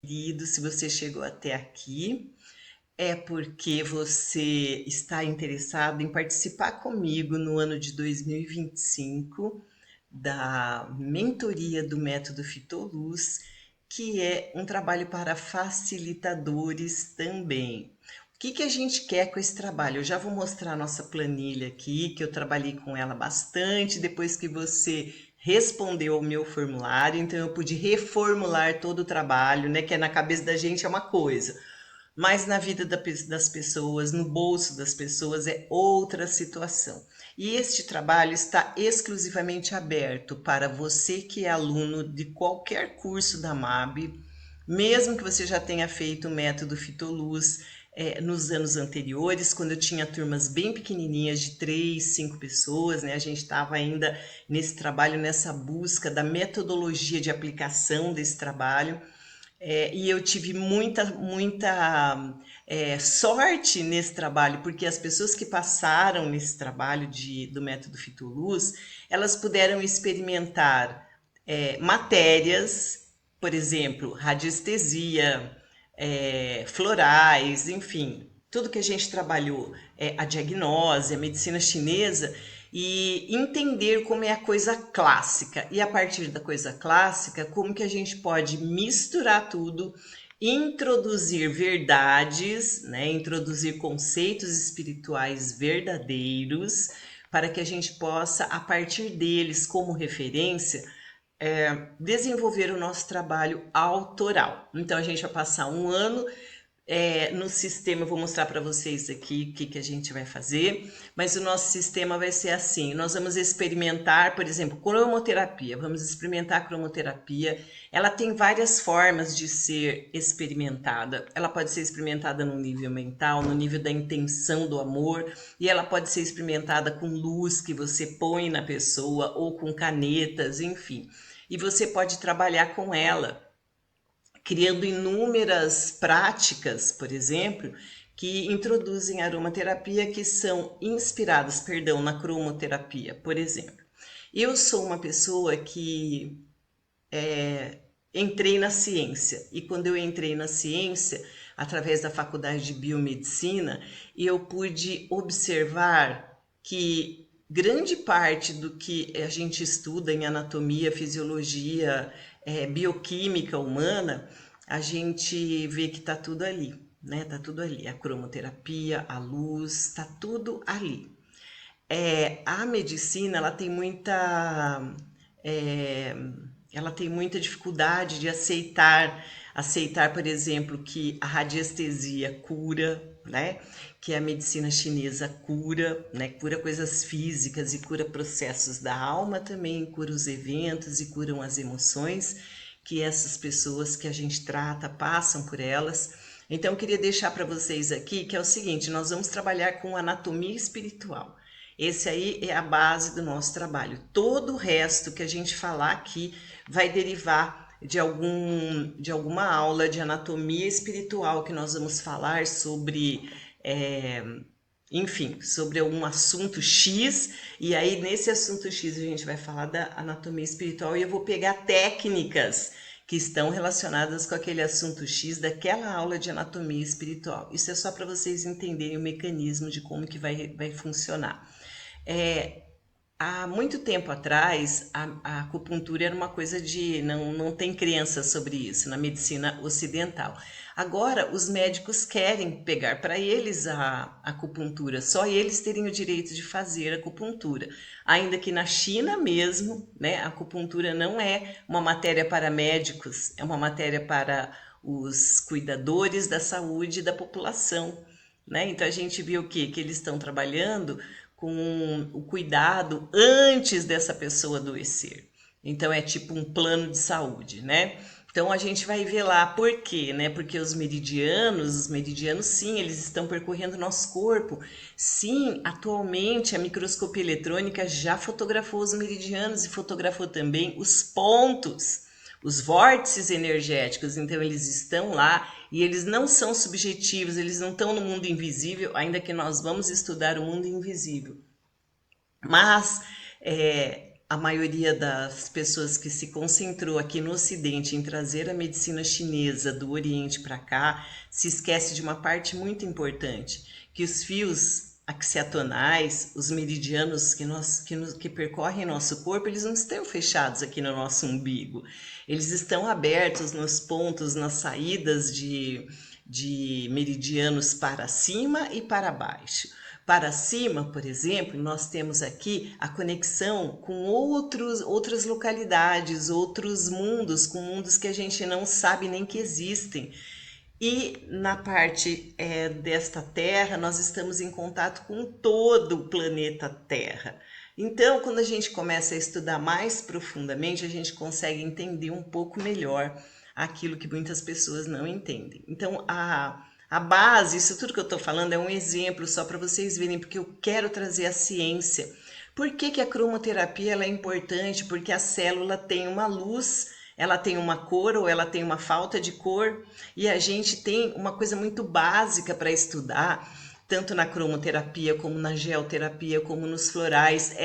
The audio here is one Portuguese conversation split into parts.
Querido, se você chegou até aqui, é porque você está interessado em participar comigo no ano de 2025 da mentoria do Método Fitoluz, que é um trabalho para facilitadores também. O que que a gente quer com esse trabalho? Eu já vou mostrar a nossa planilha aqui, que eu trabalhei com ela bastante depois que você respondeu ao meu formulário, então eu pude reformular todo o trabalho, né? Que é na cabeça da gente é uma coisa, mas na vida das pessoas, no bolso das pessoas, é outra situação. E este trabalho está exclusivamente aberto para você que é aluno de qualquer curso da MAB, mesmo que você já tenha feito o método Fitoluz nos anos anteriores, quando eu tinha turmas bem pequenininhas de 3, 5 pessoas, né? A gente estava ainda nesse trabalho, nessa busca da metodologia de aplicação desse trabalho. E eu tive muita sorte nesse trabalho, porque as pessoas que passaram nesse trabalho do método Fitoluz, elas puderam experimentar matérias, por exemplo, radiestesia, florais, enfim, tudo que a gente trabalhou, a diagnose, a medicina chinesa, e entender como é a coisa clássica. E a partir da coisa clássica, como que a gente pode misturar tudo, introduzir verdades, né? Introduzir conceitos espirituais verdadeiros, para que a gente possa, a partir deles, como referência, desenvolver o nosso trabalho autoral. Então, a gente vai passar um ano no sistema. Eu vou mostrar para vocês aqui o que, que a gente vai fazer, mas o nosso sistema vai ser assim: nós vamos experimentar, por exemplo, cromoterapia. Vamos experimentar a cromoterapia. Ela tem várias formas de ser experimentada. Ela pode ser experimentada no nível mental, no nível da intenção do amor, e ela pode ser experimentada com luz que você põe na pessoa ou com canetas, enfim. E você pode trabalhar com ela criando inúmeras práticas, por exemplo, que introduzem aromaterapia, que são inspiradas, perdão, na cromoterapia, por exemplo. Eu sou uma pessoa que entrei na ciência, e quando eu entrei na ciência, através da faculdade de biomedicina, eu pude observar que grande parte do que a gente estuda em anatomia, fisiologia, bioquímica humana, a gente vê que está tudo ali, né? Tá tudo ali. A cromoterapia, a luz, está tudo ali. A medicina, é, ela tem muita dificuldade de aceitar, por exemplo, que a radiestesia cura, né? Que a medicina chinesa cura, né? Cura coisas físicas e cura processos da alma também, cura os eventos e curam as emoções que essas pessoas que a gente trata passam por elas. Então, eu queria deixar para vocês aqui que é o seguinte: nós vamos trabalhar com anatomia espiritual. Esse aí é a base do nosso trabalho. Todo o resto que a gente falar aqui vai derivar de alguma aula de anatomia espiritual que nós vamos falar sobre, é, enfim, sobre um assunto X. E aí, nesse assunto X, a gente vai falar da anatomia espiritual e eu vou pegar técnicas que estão relacionadas com aquele assunto X daquela aula de anatomia espiritual. Isso é só para vocês entenderem o mecanismo de como que vai funcionar. É, Há muito tempo atrás, a acupuntura era uma coisa de. Não tem crença sobre isso na medicina ocidental. Agora, os médicos querem pegar para eles a acupuntura, só eles terem o direito de fazer acupuntura. Ainda que na China mesmo, né, a acupuntura não é uma matéria para médicos, é uma matéria para os cuidadores da saúde da população. Né? Então a gente viu o quê? Que eles estão trabalhando com o cuidado antes dessa pessoa adoecer. Então é tipo um plano de saúde, né? Então a gente vai ver lá por quê, né? Porque os meridianos sim, eles estão percorrendo nosso corpo. Sim, atualmente a microscopia eletrônica já fotografou os meridianos e fotografou também os pontos, os vórtices energéticos. Então eles estão lá e eles não são subjetivos, eles não estão no mundo invisível, ainda que nós vamos estudar o mundo invisível. Mas a maioria das pessoas que se concentrou aqui no Ocidente em trazer a medicina chinesa do Oriente para cá, se esquece de uma parte muito importante, que os fios axiatonais, os meridianos que percorrem nosso corpo, eles não estão fechados aqui no nosso umbigo. Eles estão abertos nos pontos, nas saídas de meridianos para cima e para baixo. Para cima, por exemplo, nós temos aqui a conexão com outras localidades, outros mundos, com mundos que a gente não sabe nem que existem. E na parte desta Terra, nós estamos em contato com todo o planeta Terra. Então, quando a gente começa a estudar mais profundamente, a gente consegue entender um pouco melhor aquilo que muitas pessoas não entendem. Então, a base, isso tudo que eu estou falando é um exemplo só para vocês verem, porque eu quero trazer a ciência. Por que a cromoterapia ela é importante? Porque a célula tem uma luz, ela tem uma cor ou ela tem uma falta de cor, e a gente tem uma coisa muito básica para estudar, tanto na cromoterapia como na geoterapia, como nos florais.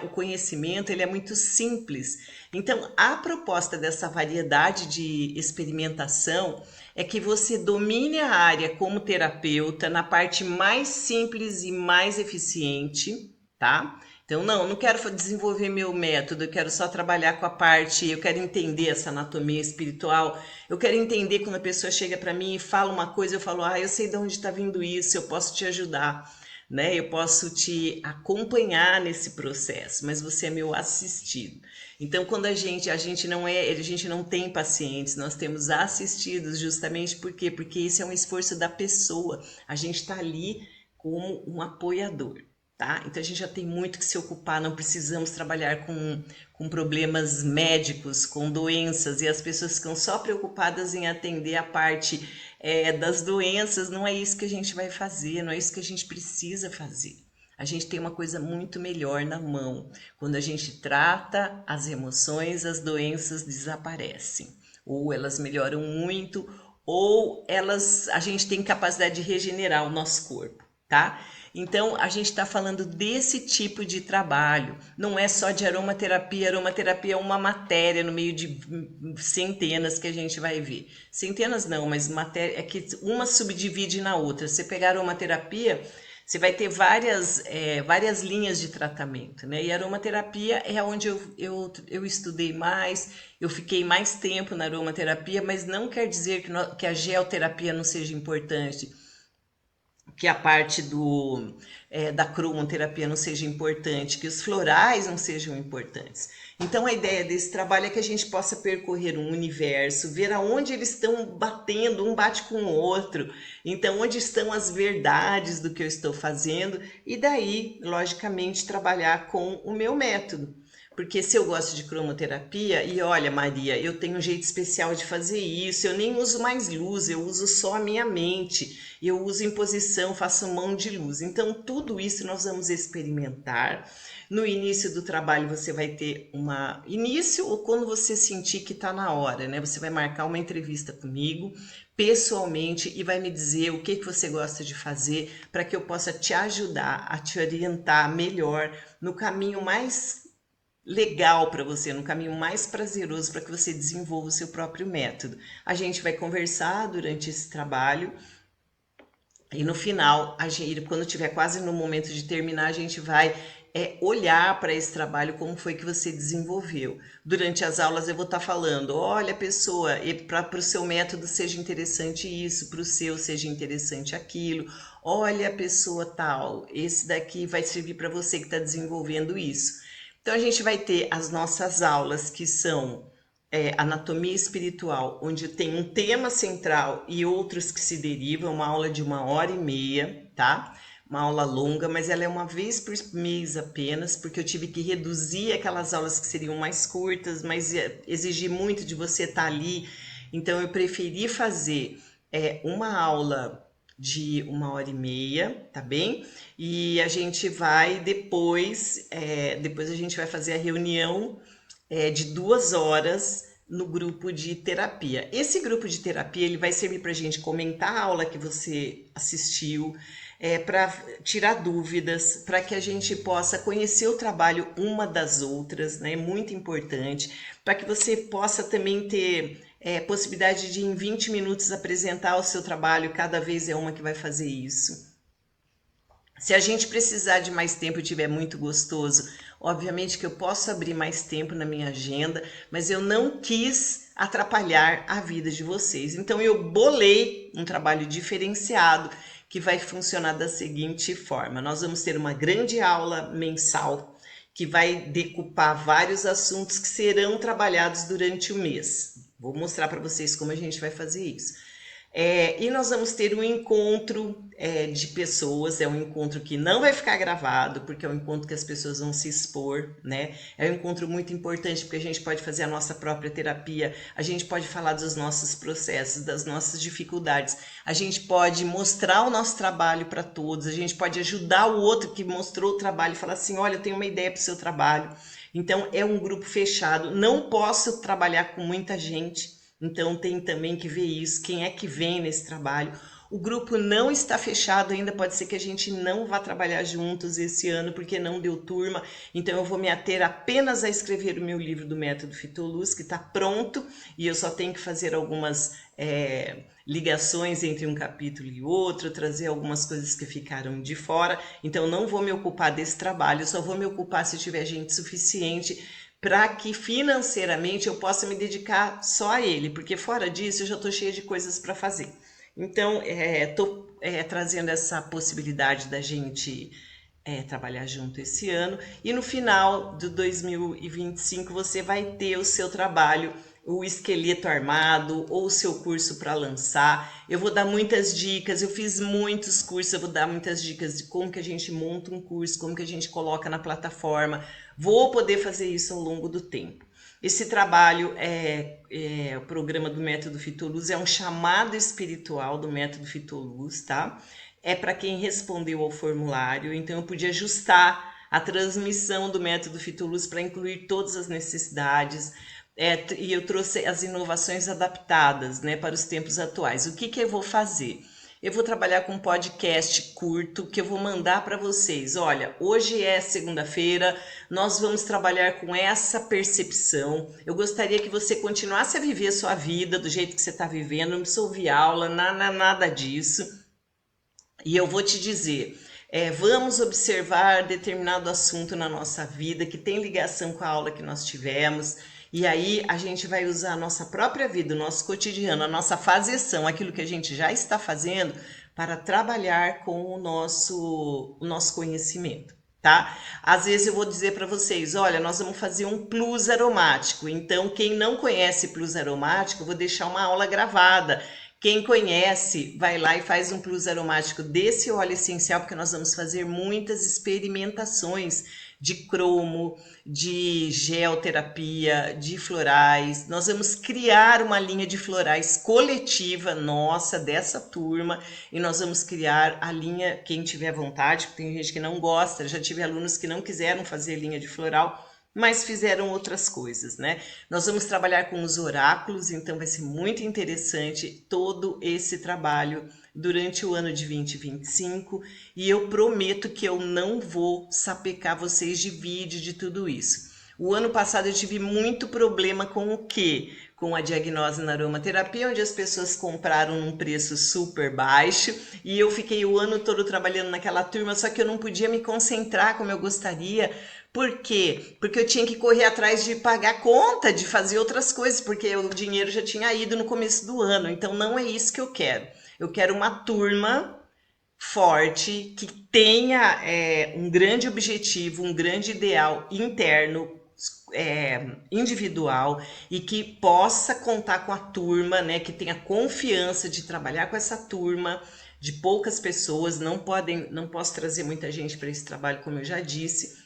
O conhecimento ele é muito simples. Então, a proposta dessa variedade de experimentação é que você domine a área como terapeuta na parte mais simples e mais eficiente, tá? Então, não quero desenvolver meu método, eu quero só trabalhar com a parte, eu quero entender essa anatomia espiritual, eu quero entender quando a pessoa chega para mim e fala uma coisa, eu falo, eu sei de onde está vindo isso, eu posso te ajudar, né? Eu posso te acompanhar nesse processo, mas você é meu assistido. Então, quando a gente não tem pacientes, nós temos assistidos justamente por quê? Porque esse é um esforço da pessoa, a gente está ali como um apoiador. Tá? Então a gente já tem muito que se ocupar, não precisamos trabalhar com problemas médicos, com doenças, e as pessoas ficam só preocupadas em atender a parte das doenças. Não é isso que a gente vai fazer, não é isso que a gente precisa fazer. A gente tem uma coisa muito melhor na mão. Quando a gente trata as emoções, as doenças desaparecem. Ou elas melhoram muito, ou a gente tem capacidade de regenerar o nosso corpo, tá? Então, a gente está falando desse tipo de trabalho. Não é só de aromaterapia. Aromaterapia é uma matéria no meio de centenas que a gente vai ver. Centenas não, mas matéria é que uma subdivide na outra. Se você pegar aromaterapia, você vai ter várias linhas de tratamento, né? E a aromaterapia é onde eu estudei mais, eu fiquei mais tempo na aromaterapia, mas não quer dizer que a geoterapia não seja importante, que a parte da cromoterapia não seja importante, que os florais não sejam importantes. Então a ideia desse trabalho é que a gente possa percorrer um universo, ver aonde eles estão batendo, um bate com o outro, então onde estão as verdades do que eu estou fazendo, e daí, logicamente, trabalhar com o meu método. Porque se eu gosto de cromoterapia, e olha, Maria, eu tenho um jeito especial de fazer isso, eu nem uso mais luz, eu uso só a minha mente, eu uso imposição, faço mão de luz. Então, tudo isso nós vamos experimentar. No início do trabalho, você vai ter início ou quando você sentir que está na hora, né? Você vai marcar uma entrevista comigo, pessoalmente, e vai me dizer o que você gosta de fazer para que eu possa te ajudar a te orientar melhor no caminho mais legal para você, no caminho mais prazeroso para que você desenvolva o seu próprio método. A gente vai conversar durante esse trabalho e no final, quando estiver quase no momento de terminar, a gente vai olhar para esse trabalho, como foi que você desenvolveu. Durante as aulas eu vou estar falando, olha pessoa, para o seu método seja interessante isso, para o seu seja interessante aquilo, olha a pessoa tal, esse daqui vai servir para você que está desenvolvendo isso. Então a gente vai ter as nossas aulas que são anatomia espiritual, onde tem um tema central e outros que se derivam, uma aula de 1h30, tá? Uma aula longa, mas ela é uma vez por mês apenas, porque eu tive que reduzir aquelas aulas que seriam mais curtas, mas exigir muito de você estar ali. Então eu preferi fazer uma aula de 1h30, tá bem? E a gente vai depois a gente vai fazer a reunião de 2 horas no grupo de terapia. Esse grupo de terapia ele vai servir para a gente comentar a aula que você assistiu, para tirar dúvidas, para que a gente possa conhecer o trabalho uma das outras, né? Muito importante, para que você possa também ter possibilidade de em 20 minutos apresentar o seu trabalho, cada vez é uma que vai fazer isso. Se a gente precisar de mais tempo e tiver muito gostoso, obviamente que eu posso abrir mais tempo na minha agenda, mas eu não quis atrapalhar a vida de vocês. Então eu bolei um trabalho diferenciado que vai funcionar da seguinte forma: nós vamos ter uma grande aula mensal que vai decupar vários assuntos que serão trabalhados durante o mês. Vou mostrar para vocês como a gente vai fazer isso. E nós vamos ter um encontro de pessoas, é um encontro que não vai ficar gravado, porque é um encontro que as pessoas vão se expor, né? É um encontro muito importante, porque a gente pode fazer a nossa própria terapia, a gente pode falar dos nossos processos, das nossas dificuldades, a gente pode mostrar o nosso trabalho para todos, a gente pode ajudar o outro que mostrou o trabalho e falar assim, olha, eu tenho uma ideia para o seu trabalho. Então, é um grupo fechado, não posso trabalhar com muita gente, então tem também que ver isso, quem é que vem nesse trabalho. O grupo não está fechado ainda, pode ser que a gente não vá trabalhar juntos esse ano, porque não deu turma, então eu vou me ater apenas a escrever o meu livro do Método Fitoluz, que está pronto, e eu só tenho que fazer algumas ligações entre um capítulo e outro, trazer algumas coisas que ficaram de fora, então não vou me ocupar desse trabalho, eu só vou me ocupar se tiver gente suficiente para que financeiramente eu possa me dedicar só a ele, porque fora disso eu já estou cheia de coisas para fazer. Então, estou trazendo essa possibilidade da gente trabalhar junto esse ano, e no final de 2025 você vai ter o seu trabalho, o esqueleto armado ou o seu curso para lançar. Eu vou dar muitas dicas, eu fiz muitos cursos, eu vou dar muitas dicas de como que a gente monta um curso, como que a gente coloca na plataforma. Vou poder fazer isso ao longo do tempo. Esse trabalho o programa do Método Fitoluz, é um chamado espiritual do Método Fitoluz, tá? É para quem respondeu ao formulário, então eu podia ajustar a transmissão do Método Fitoluz para incluir todas as necessidades, e eu trouxe as inovações adaptadas, né, para os tempos atuais. O que que eu vou fazer? Eu vou trabalhar com um podcast curto que eu vou mandar para vocês. Olha, hoje é segunda-feira, nós vamos trabalhar com essa percepção. Eu gostaria que você continuasse a viver a sua vida do jeito que você está vivendo, não precisa ouvir aula, nada disso. E eu vou te dizer, vamos observar determinado assunto na nossa vida que tem ligação com a aula que nós tivemos. E aí a gente vai usar a nossa própria vida, o nosso cotidiano, a nossa fazeção, aquilo que a gente já está fazendo para trabalhar com o nosso conhecimento, tá? Às vezes eu vou dizer para vocês, olha, nós vamos fazer um plus aromático. Então, quem não conhece plus aromático, eu vou deixar uma aula gravada. Quem conhece, vai lá e faz um plus aromático desse óleo essencial, porque nós vamos fazer muitas experimentações de cromo, de gelterapia, de florais. Nós vamos criar uma linha de florais coletiva nossa, dessa turma, e nós vamos criar a linha, quem tiver vontade, porque tem gente que não gosta, já tive alunos que não quiseram fazer linha de floral, mas fizeram outras coisas, né? Nós vamos trabalhar com os oráculos, então vai ser muito interessante todo esse trabalho durante o ano de 2025, e eu prometo que eu não vou sapecar vocês de vídeo de tudo isso. O ano passado eu tive muito problema com o quê? Com a diagnose na aromaterapia, onde as pessoas compraram num preço super baixo e eu fiquei o ano todo trabalhando naquela turma, só que eu não podia me concentrar como eu gostaria. Por quê? Porque eu tinha que correr atrás de pagar conta, de fazer outras coisas, porque o dinheiro já tinha ido no começo do ano. Então não é isso que eu quero. Eu quero uma turma forte, que tenha um grande objetivo, um grande ideal interno, individual, e que possa contar com a turma, né, que tenha confiança de trabalhar com essa turma de poucas pessoas. Não posso trazer muita gente para esse trabalho, como eu já disse,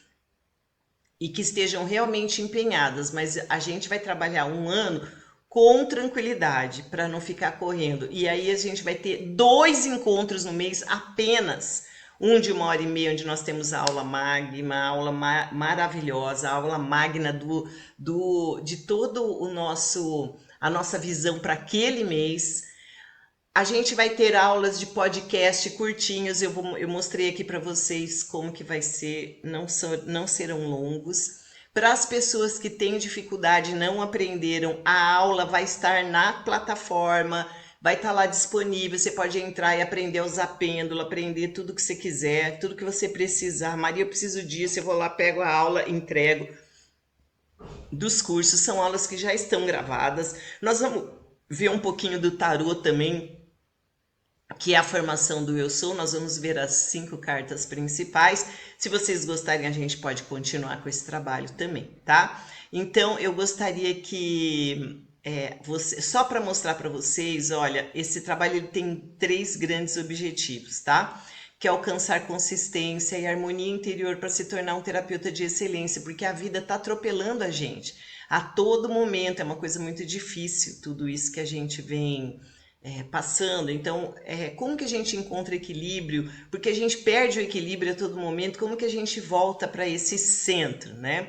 e que estejam realmente empenhadas, mas a gente vai trabalhar um ano com tranquilidade para não ficar correndo. E aí a gente vai ter 2 encontros no mês apenas. Um de 1h30, onde nós temos a aula magna, a aula maravilhosa, a aula magna de todo a nossa visão para aquele mês. A gente vai ter aulas de podcast curtinhos, eu mostrei aqui para vocês como que vai ser, não serão longos. Para as pessoas que têm dificuldade, não aprenderam, a aula vai estar na plataforma, vai estar lá disponível, você pode entrar e aprender a usar pêndulo, aprender tudo que você quiser, tudo que você precisar. Maria, eu preciso disso, eu vou lá, pego a aula, entrego. Dos cursos, são aulas que já estão gravadas. Nós vamos ver um pouquinho do tarô também, que é a formação do Eu Sou. Nós vamos ver as 5 cartas principais. Se vocês gostarem, a gente pode continuar com esse trabalho também, tá? Então, eu gostaria que só para mostrar para vocês, olha, esse trabalho ele tem 3 grandes objetivos, tá? Que é alcançar consistência e harmonia interior para se tornar um terapeuta de excelência, porque a vida está atropelando a gente a todo momento, é uma coisa muito difícil, tudo isso que a gente vem passando. Então, como que a gente encontra equilíbrio? Porque a gente perde o equilíbrio a todo momento, como que a gente volta para esse centro, né?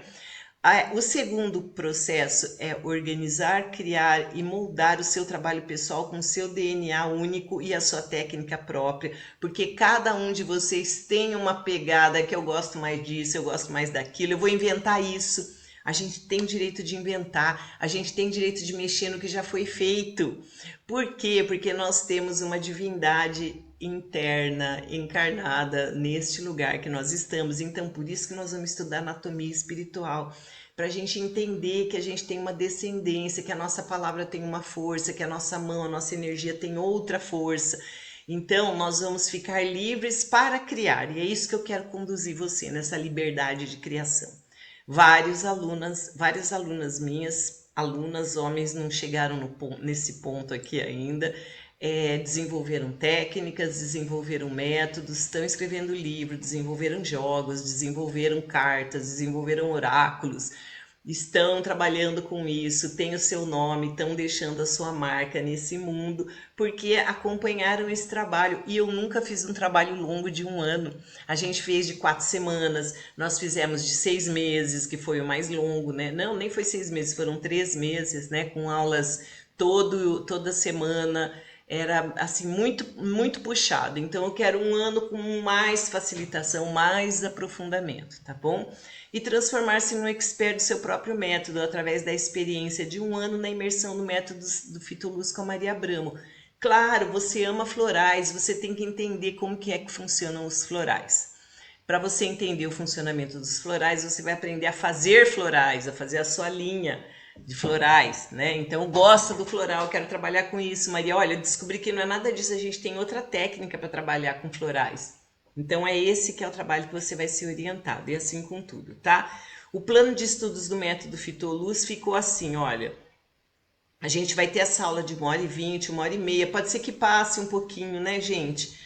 O segundo processo é organizar, criar e moldar o seu trabalho pessoal com o seu DNA único e a sua técnica própria, porque cada um de vocês tem uma pegada que eu gosto mais disso, eu gosto mais daquilo, eu vou inventar isso. A gente tem direito de inventar, a gente tem direito de mexer no que já foi feito. Por quê? Porque nós temos uma divindade interna, encarnada neste lugar que nós estamos. Então, por isso que nós vamos estudar anatomia espiritual, para a gente entender que a gente tem uma descendência, que a nossa palavra tem uma força, que a nossa mão, a nossa energia tem outra força. Então, nós vamos ficar livres para criar, e é isso que eu quero conduzir você nessa liberdade de criação. Várias alunas minhas, alunas homens, não chegaram nesse ponto aqui ainda, desenvolveram técnicas, desenvolveram métodos, estão escrevendo livros, desenvolveram jogos, desenvolveram cartas, desenvolveram oráculos, estão trabalhando com isso, têm o seu nome, estão deixando a sua marca nesse mundo, porque acompanharam esse trabalho. E eu nunca fiz um trabalho longo de 1 ano. A gente fez de 4 semanas, nós fizemos de 6 meses, que foi o mais longo, né? Não, nem foi 6 meses, foram 3 meses, né? Com aulas toda semana. Era assim muito puxado. Então eu quero 1 ano com mais facilitação, mais aprofundamento, tá bom? E transformar-se num expert do seu próprio método através da experiência de 1 ano na imersão no método do Fitoluz com a Maria Abramo. Claro, você ama florais, você tem que entender como que é que funcionam os florais. Para você entender o funcionamento dos florais, você vai aprender a fazer florais, a fazer a sua linha de florais, né? Então, gosta do floral, quero trabalhar com isso, Maria. Olha, descobri que não é nada disso, a gente tem outra técnica para trabalhar com florais. Então, é esse que é o trabalho que você vai ser orientado, e assim com tudo, tá? O plano de estudos do método Fitoluz ficou assim, olha. A gente vai ter essa aula de 1h20, 1h30, pode ser que passe um pouquinho, né, gente?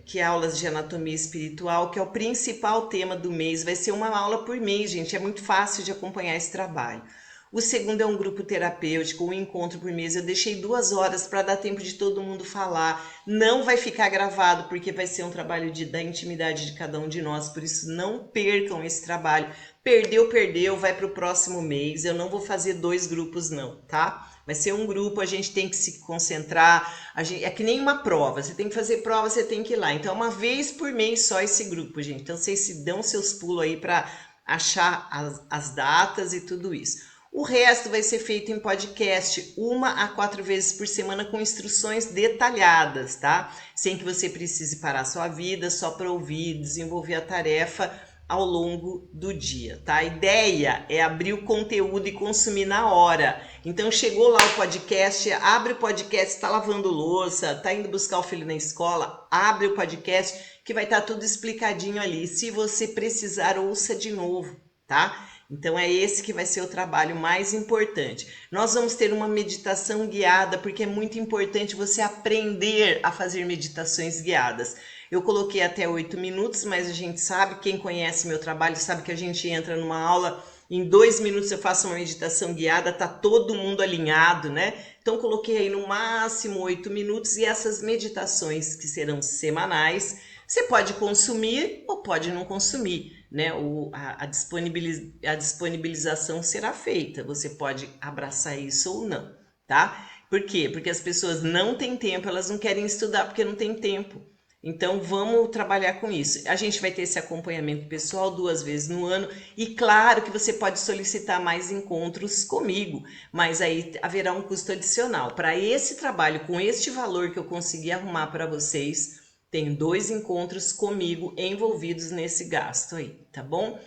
Que é aulas de anatomia espiritual, que é o principal tema do mês. Vai ser uma aula por mês, gente. É muito fácil de acompanhar esse trabalho. O segundo é um grupo terapêutico, um encontro por mês. Eu deixei 2 horas para dar tempo de todo mundo falar. Não vai ficar gravado, porque vai ser um trabalho da intimidade de cada um de nós. Por isso, não percam esse trabalho. Perdeu, vai para o próximo mês. Eu não vou fazer 2 grupos, não, tá? Vai ser um grupo, a gente tem que se concentrar. É que nem uma prova, você tem que fazer prova, você tem que ir lá. Então, 1 vez por mês só esse grupo, gente. Então, vocês se dão seus pulos aí para achar as datas e tudo isso. O resto vai ser feito em podcast 1 a 4 vezes por semana com instruções detalhadas, tá? Sem que você precise parar sua vida só para ouvir, desenvolver a tarefa ao longo do dia, tá? A ideia é abrir o conteúdo e consumir na hora. Então chegou lá o podcast, abre o podcast, está lavando louça, está indo buscar o filho na escola, abre o podcast que vai estar tudo explicadinho ali. Se você precisar, ouça de novo, tá? Então é esse que vai ser o trabalho mais importante. Nós vamos ter uma meditação guiada, porque é muito importante você aprender a fazer meditações guiadas. Eu coloquei até 8 minutos, mas a gente sabe, quem conhece meu trabalho sabe que a gente entra numa aula, em 2 minutos eu faço uma meditação guiada, tá todo mundo alinhado, né? Então coloquei aí no máximo 8 minutos e essas meditações que serão semanais, você pode consumir ou pode não consumir, né? A disponibilização será feita, você pode abraçar isso ou não, tá? Por quê? Porque as pessoas não têm tempo, elas não querem estudar porque não tem tempo. Então vamos trabalhar com isso. A gente vai ter esse acompanhamento pessoal 2 vezes no ano e claro que você pode solicitar mais encontros comigo, mas aí haverá um custo adicional. Para esse trabalho, com este valor que eu consegui arrumar para vocês, tem 2 encontros comigo envolvidos nesse gasto aí, tá bom?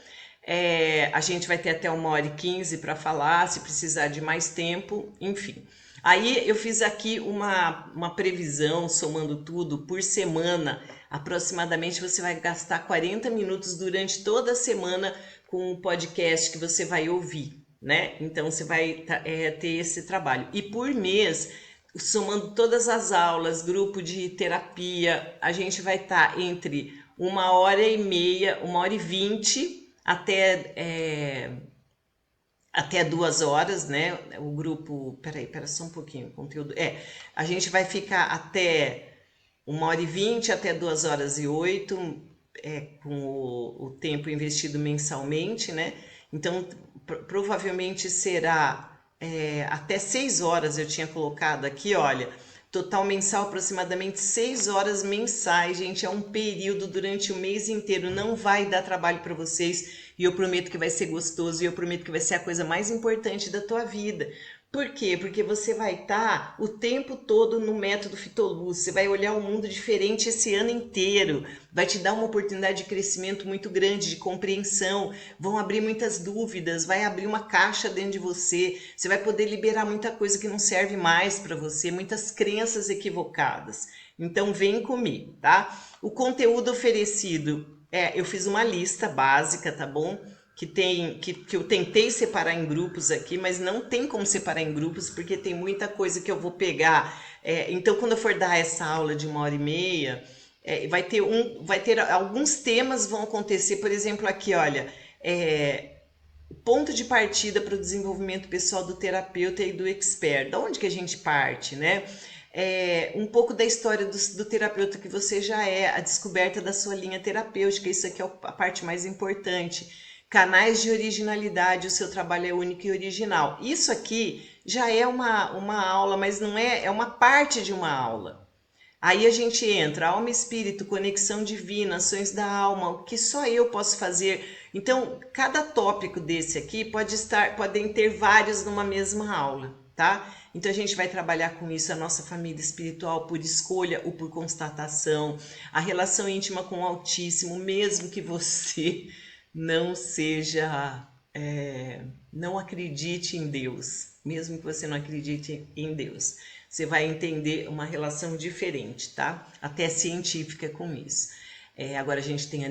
A gente vai ter até 1h15 para falar, se precisar de mais tempo, enfim. Aí eu fiz aqui uma previsão, somando tudo, por semana. Aproximadamente você vai gastar 40 minutos durante toda a semana com o podcast que você vai ouvir, né? Então você vai ter esse trabalho. E por mês, somando todas as aulas, grupo de terapia, a gente vai estar entre 1h30, 1h20 até 2 horas, né? O grupo. Pera só um pouquinho, o conteúdo. A gente vai ficar até 1h20, até 2h08, com o tempo investido mensalmente, né? Então, provavelmente será até 6 horas, eu tinha colocado aqui, olha. Total mensal, aproximadamente 6 horas mensais, gente. É um período durante o mês inteiro. Não vai dar trabalho para vocês. E eu prometo que vai ser gostoso. E eu prometo que vai ser a coisa mais importante da tua vida. Por quê? Porque você vai estar o tempo todo no método Fitoluz. Você vai olhar o mundo diferente esse ano inteiro. Vai te dar uma oportunidade de crescimento muito grande, de compreensão. Vão abrir muitas dúvidas, vai abrir uma caixa dentro de você. Você vai poder liberar muita coisa que não serve mais para você, muitas crenças equivocadas. Então vem comigo, tá? O conteúdo oferecido, eu fiz uma lista básica, tá bom? Que eu tentei separar em grupos aqui, mas não tem como separar em grupos, porque tem muita coisa que eu vou pegar. Então, quando eu for dar essa aula de 1h30, vai ter alguns temas vão acontecer, por exemplo, aqui, olha, o ponto de partida para o desenvolvimento pessoal do terapeuta e do expert. Da onde que a gente parte, né? Um pouco da história do terapeuta que você já é, a descoberta da sua linha terapêutica, isso aqui é a parte mais importante. Canais de originalidade, o seu trabalho é único e original. Isso aqui já é uma aula, mas não é uma parte de uma aula. Aí a gente entra, alma e espírito, conexão divina, ações da alma, o que só eu posso fazer. Então, cada tópico desse aqui podem ter vários numa mesma aula, tá? Então a gente vai trabalhar com isso, a nossa família espiritual por escolha ou por constatação, a relação íntima com o Altíssimo, mesmo que você não seja, não acredite em Deus, mesmo que você não acredite em Deus, você vai entender uma relação diferente, tá? Até científica com isso. Agora a gente tem a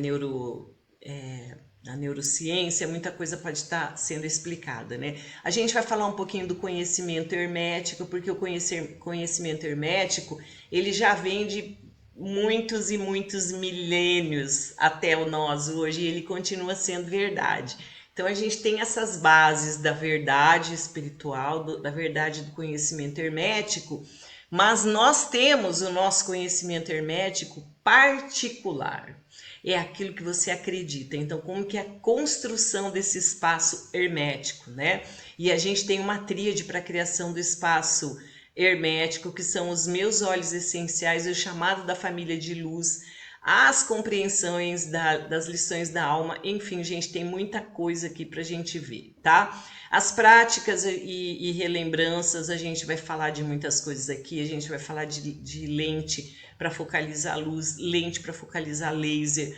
neurociência, muita coisa pode estar sendo explicada, né? A gente vai falar um pouquinho do conhecimento hermético, porque o conhecimento hermético, ele já vem de muitos e muitos milênios até o nós hoje, e ele continua sendo verdade. Então a gente tem essas bases da verdade espiritual, da verdade do conhecimento hermético, mas nós temos o nosso conhecimento hermético particular. É aquilo que você acredita. Então, como que é a construção desse espaço hermético, né? E a gente tem uma tríade para a criação do espaço hermético, que são os meus óleos essenciais, o chamado da família de luz, as compreensões das lições da alma, enfim, gente, tem muita coisa aqui para a gente ver, tá? As práticas e relembranças, a gente vai falar de muitas coisas aqui, a gente vai falar de lente para focalizar a luz, lente para focalizar laser,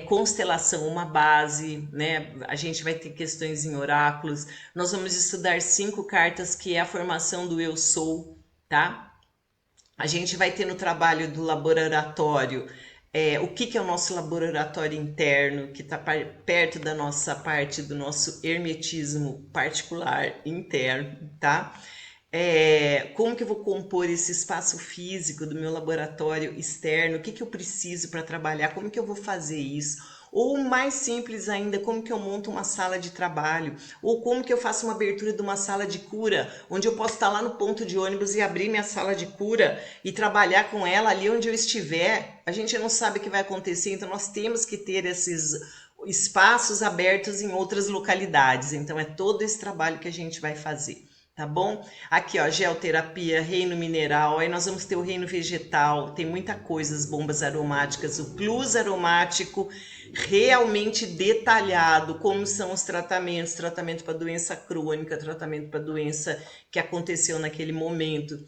constelação, uma base, né? A gente vai ter questões em oráculos, nós vamos estudar 5 cartas, que é a formação do eu sou, tá? A gente vai ter no trabalho do laboratório o que é o nosso laboratório interno, que está perto da nossa parte do nosso hermetismo particular interno, tá? Como que eu vou compor esse espaço físico do meu laboratório externo, o que eu preciso para trabalhar, como que eu vou fazer isso, ou mais simples ainda, como que eu monto uma sala de trabalho, ou como que eu faço uma abertura de uma sala de cura, onde eu posso estar lá no ponto de ônibus e abrir minha sala de cura e trabalhar com ela ali onde eu estiver. A gente não sabe o que vai acontecer, então nós temos que ter esses espaços abertos em outras localidades, então é todo esse trabalho que a gente vai fazer. tá bom? Aqui, ó, geoterapia, reino mineral, aí nós vamos ter o reino vegetal, tem muita coisa, as bombas aromáticas, o plus aromático, realmente detalhado, como são os tratamentos, tratamento para doença crônica, tratamento para doença que aconteceu naquele momento,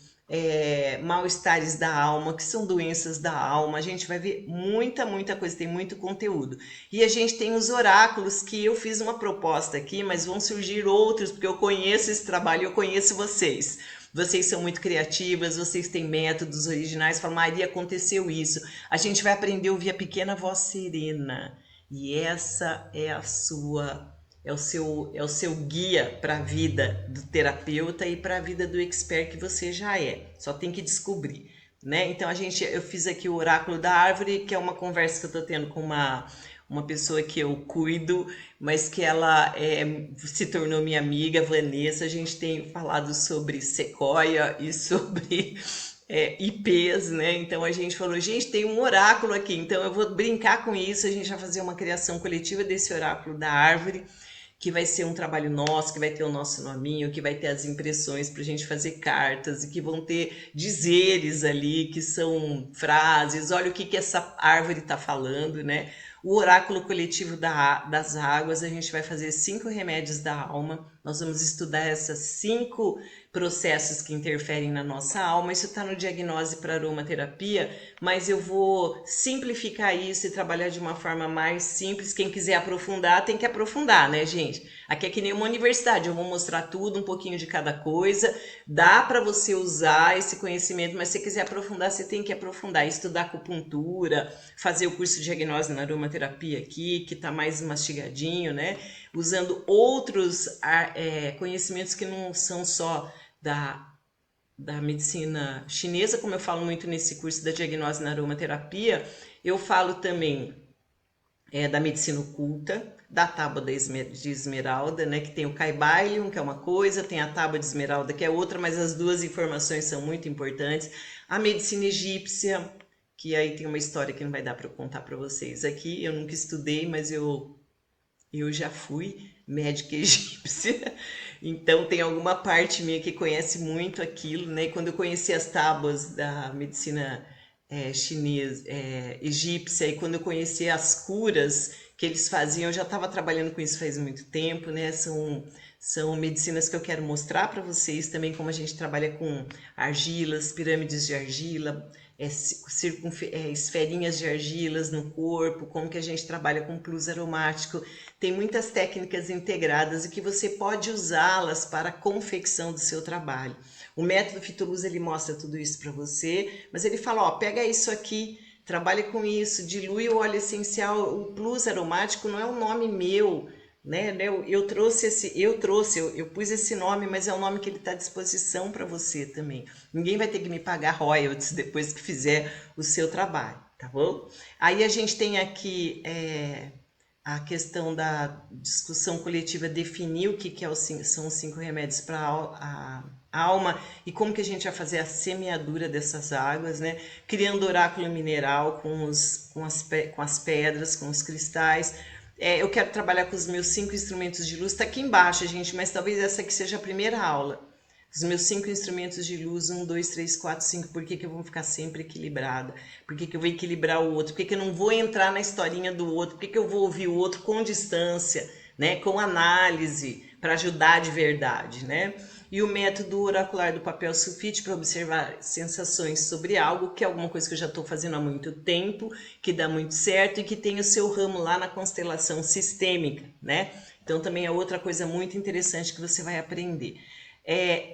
mal-estares da alma, que são doenças da alma, a gente vai ver muita coisa, tem muito conteúdo. E a gente tem os oráculos, que eu fiz uma proposta aqui, mas vão surgir outros, porque eu conheço esse trabalho, eu conheço vocês. Vocês são muito criativas, vocês têm métodos originais. Fala, Maria, aconteceu isso. A gente vai aprender a ouvir a pequena voz serena. E essa é a sua, é o seu guia para a vida do terapeuta e para a vida do expert que você já é. Só tem que descobrir, né? Então eu fiz aqui o oráculo da árvore, que é uma conversa que eu estou tendo com uma pessoa que eu cuido, mas que ela se tornou minha amiga, Vanessa. A gente tem falado sobre sequoia e sobre IPs, né? Então a gente falou, gente, tem um oráculo aqui, então eu vou brincar com isso, a gente vai fazer uma criação coletiva desse oráculo da árvore, que vai ser um trabalho nosso, que vai ter o nosso nominho, que vai ter as impressões para a gente fazer cartas e que vão ter dizeres ali, que são frases, olha o que essa árvore está falando, né? O oráculo coletivo das águas, a gente vai fazer 5 remédios da alma, nós vamos estudar essas 5 processos que interferem na nossa alma. Isso está no Diagnose para Aromaterapia, mas eu vou simplificar isso e trabalhar de uma forma mais simples. Quem quiser aprofundar, tem que aprofundar, né, gente? Aqui é que nem uma universidade, eu vou mostrar tudo, um pouquinho de cada coisa. Dá para você usar esse conhecimento, mas se você quiser aprofundar, você tem que aprofundar, estudar acupuntura, fazer o curso de Diagnose na Aromaterapia aqui, que está mais mastigadinho, né? Usando outros conhecimentos que não são só da medicina chinesa, como eu falo muito nesse curso da Diagnose na Aromaterapia, eu falo também da medicina oculta, da tábua de esmeralda, né, que tem o Kybalion, que é uma coisa, tem a tábua de esmeralda, que é outra, mas as duas informações são muito importantes. A medicina egípcia, que aí tem uma história que não vai dar para eu contar para vocês aqui, eu nunca estudei, mas eu já fui médica egípcia, então tem alguma parte minha que conhece muito aquilo, né? E quando eu conheci as tábuas da medicina chinesa, egípcia, e quando eu conheci as curas que eles faziam, eu já estava trabalhando com isso faz muito tempo, né? São medicinas que eu quero mostrar para vocês também, como a gente trabalha com argilas, pirâmides de argila, esferinhas de argilas no corpo, como que a gente trabalha com plus aromático. Tem muitas técnicas integradas e que você pode usá-las para a confecção do seu trabalho. O método Fitoluz, ele mostra tudo isso para você, mas ele fala, ó, pega isso aqui, trabalha com isso, dilui o óleo essencial. O plus aromático não é um nome meu, né? Eu pus esse nome, mas é o nome que ele está à disposição para você também. Ninguém vai ter que me pagar royalties depois que fizer o seu trabalho, tá bom? Aí a gente tem aqui a questão da discussão coletiva, definir o que são os 5 remédios para a alma e como que a gente vai fazer a semeadura dessas águas, né? Criando oráculo mineral com as pedras, com os cristais. Eu quero trabalhar com os meus 5 instrumentos de luz, tá aqui embaixo, gente, mas talvez essa aqui seja a primeira aula. Os meus 5 instrumentos de luz, 1, 2, 3, 4, 5, por que eu vou ficar sempre equilibrada? Por que eu vou equilibrar o outro? Por que eu não vou entrar na historinha do outro? Por que eu vou ouvir o outro com distância, né? Com análise, para ajudar de verdade, né? E o método oracular do papel sulfite para observar sensações sobre algo, que é alguma coisa que eu já estou fazendo há muito tempo, que dá muito certo e que tem o seu ramo lá na constelação sistêmica, né? Então também é outra coisa muito interessante que você vai aprender.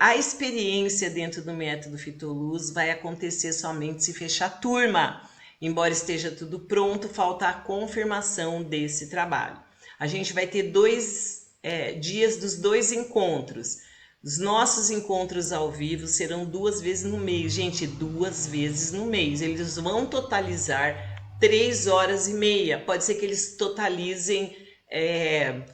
A experiência dentro do método Fitoluz vai acontecer somente se fechar a turma. Embora esteja tudo pronto, falta a confirmação desse trabalho. A gente vai ter 2 dias dos 2 encontros. Os nossos encontros ao vivo serão 2 vezes no mês. Gente, 2 vezes no mês. Eles vão totalizar 3 horas e meia. Pode ser que eles totalizem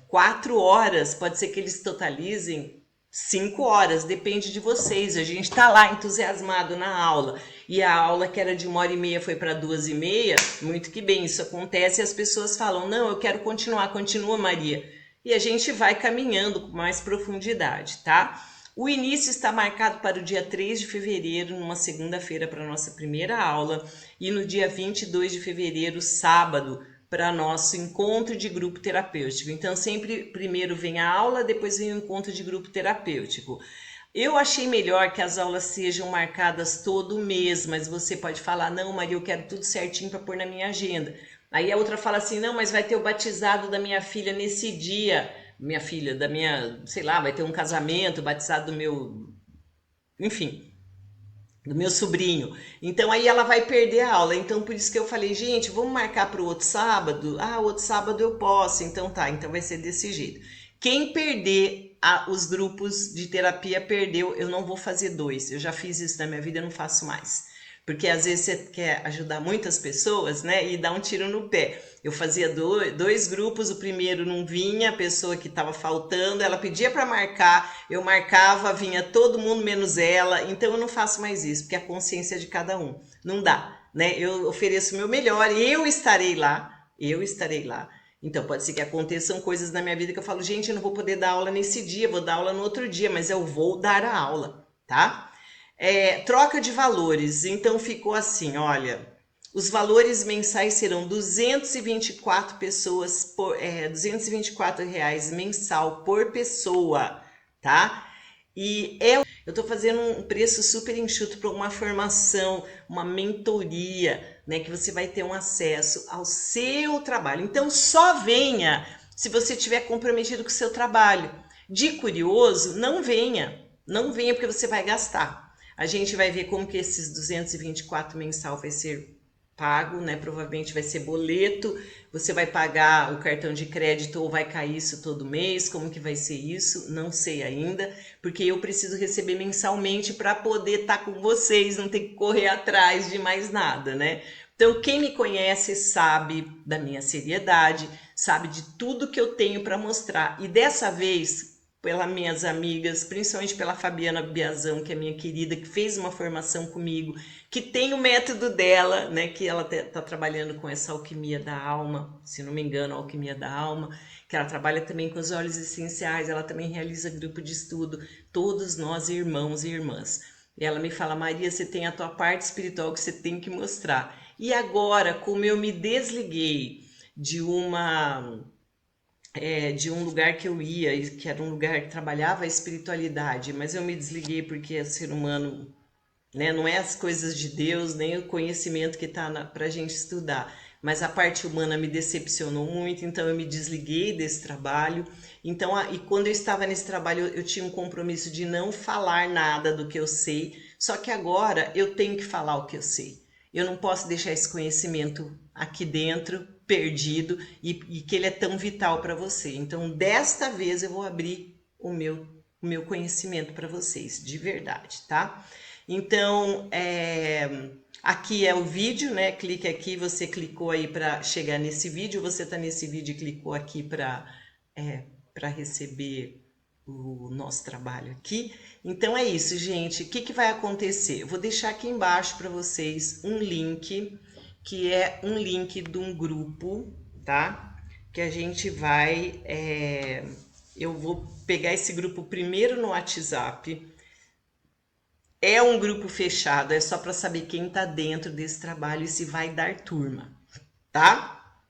4 horas. Pode ser que eles totalizem 5 horas. Depende de vocês. A gente está lá entusiasmado na aula. E a aula que era de 1h30 foi para 2h30. Muito que bem, isso acontece e as pessoas falam, não, eu quero continuar. Continua, Maria. E a gente vai caminhando com mais profundidade, tá? O início está marcado para o dia 3 de fevereiro, numa segunda-feira, para a nossa primeira aula, e no dia 22 de fevereiro, sábado, para nosso encontro de grupo terapêutico. Então, sempre primeiro vem a aula, depois vem o encontro de grupo terapêutico. Eu achei melhor que as aulas sejam marcadas todo mês, mas você pode falar, não, Maria, eu quero tudo certinho para pôr na minha agenda. Aí a outra fala assim, não, mas vai ter o batizado da minha filha nesse dia. Minha filha, da minha, sei lá, vai ter um casamento, batizado do meu, enfim, do meu sobrinho. Então aí ela vai perder a aula. Então por isso que eu falei, gente, vamos marcar para o outro sábado? Ah, o outro sábado eu posso. Então tá, então vai ser desse jeito. Quem perder os grupos de terapia perdeu, eu não vou fazer 2. Eu já fiz isso na minha vida, eu não faço mais. Porque às vezes você quer ajudar muitas pessoas, né? E dá um tiro no pé. Eu fazia dois grupos, o primeiro não vinha, a pessoa que estava faltando, ela pedia para marcar, eu marcava, vinha todo mundo menos ela. Então eu não faço mais isso, porque a consciência é de cada um. Não dá, né? Eu ofereço o meu melhor, eu estarei lá, eu estarei lá. Então pode ser que aconteçam coisas na minha vida que eu falo, gente, eu não vou poder dar aula nesse dia, vou dar aula no outro dia, mas eu vou dar a aula, tá? Troca de valores, então ficou assim, olha, os valores mensais serão 224 pessoas por, 224 reais mensal por pessoa, tá? E eu tô fazendo um preço super enxuto para uma formação, uma mentoria, né, que você vai ter um acesso ao seu trabalho. Então só venha se você estiver comprometido com o seu trabalho. De curioso, não venha. Não venha porque você vai gastar. A gente vai ver como que esses 224 mensal vai ser pago, né? Provavelmente vai ser boleto, você vai pagar o cartão de crédito ou vai cair isso todo mês, como que vai ser isso? Não sei ainda, porque eu preciso receber mensalmente para poder estar com vocês, não ter que correr atrás de mais nada, né? Então, quem me conhece sabe da minha seriedade, sabe de tudo que eu tenho para mostrar. E dessa vez, pelas minhas amigas, principalmente pela Fabiana Biazão, que é minha querida, que fez uma formação comigo, que tem o método dela, né, que ela tá trabalhando com essa alquimia da alma, se não me engano, a alquimia da alma, que ela trabalha também com os óleos essenciais, ela também realiza grupo de estudo, todos nós irmãos e irmãs. E ela me fala, Maria, você tem a tua parte espiritual que você tem que mostrar. E agora, como eu me desliguei de de um lugar que eu ia, que era um lugar que trabalhava a espiritualidade, mas eu me desliguei porque é ser humano, né? Não é as coisas de Deus, nem o conhecimento que está para a gente estudar, mas a parte humana me decepcionou muito, então eu me desliguei desse trabalho. Então, e quando eu estava nesse trabalho, eu tinha um compromisso de não falar nada do que eu sei, só que agora eu tenho que falar o que eu sei. Eu não posso deixar esse conhecimento aqui dentro, perdido, e que ele é tão vital para você. Então, desta vez eu vou abrir o meu conhecimento para vocês, de verdade, tá? Então, aqui é o vídeo, né? Clique aqui, você clicou aí para chegar nesse vídeo, você está nesse vídeo e clicou aqui para receber o nosso trabalho aqui. Então é isso, gente. O que, que vai acontecer? Eu vou deixar aqui embaixo para vocês um link, que é um link de um grupo, tá? Que a gente vai... eu vou pegar esse grupo primeiro no WhatsApp. É um grupo fechado, é só para saber quem tá dentro desse trabalho e se vai dar turma, tá?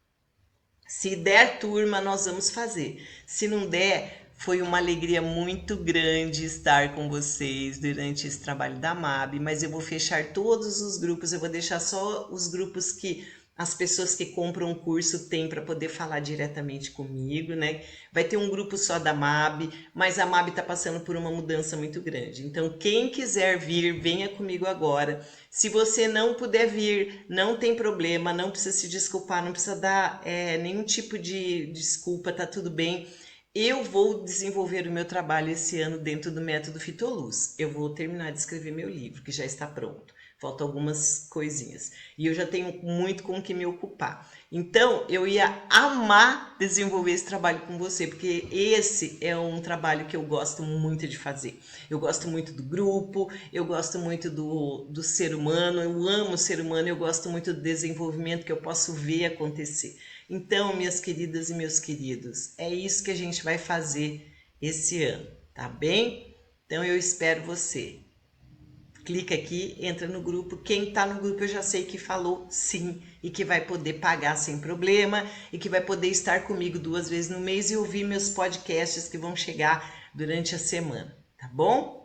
Se der turma, nós vamos fazer. Se não der, foi uma alegria muito grande estar com vocês durante esse trabalho da MAB, mas eu vou fechar todos os grupos, eu vou deixar só os grupos que as pessoas que compram o curso têm para poder falar diretamente comigo, né? Vai ter um grupo só da MAB, mas a MAB está passando por uma mudança muito grande. Então, quem quiser vir, venha comigo agora. Se você não puder vir, não tem problema, não precisa se desculpar, não precisa dar nenhum tipo de desculpa, tá tudo bem. Eu vou desenvolver o meu trabalho esse ano dentro do método Fitoluz. Eu vou terminar de escrever meu livro, que já está pronto. Faltam algumas coisinhas. E eu já tenho muito com o que me ocupar. Então, eu ia amar desenvolver esse trabalho com você, porque esse é um trabalho que eu gosto muito de fazer. Eu gosto muito do grupo, eu gosto muito do ser humano, eu amo o ser humano, eu gosto muito do desenvolvimento que eu posso ver acontecer. Então, minhas queridas e meus queridos, é isso que a gente vai fazer esse ano, tá bem? Então eu espero você. Clica aqui, entra no grupo. Quem está no grupo eu já sei que falou sim e que vai poder pagar sem problema e que vai poder estar comigo 2 vezes no mês e ouvir meus podcasts que vão chegar durante a semana, tá bom?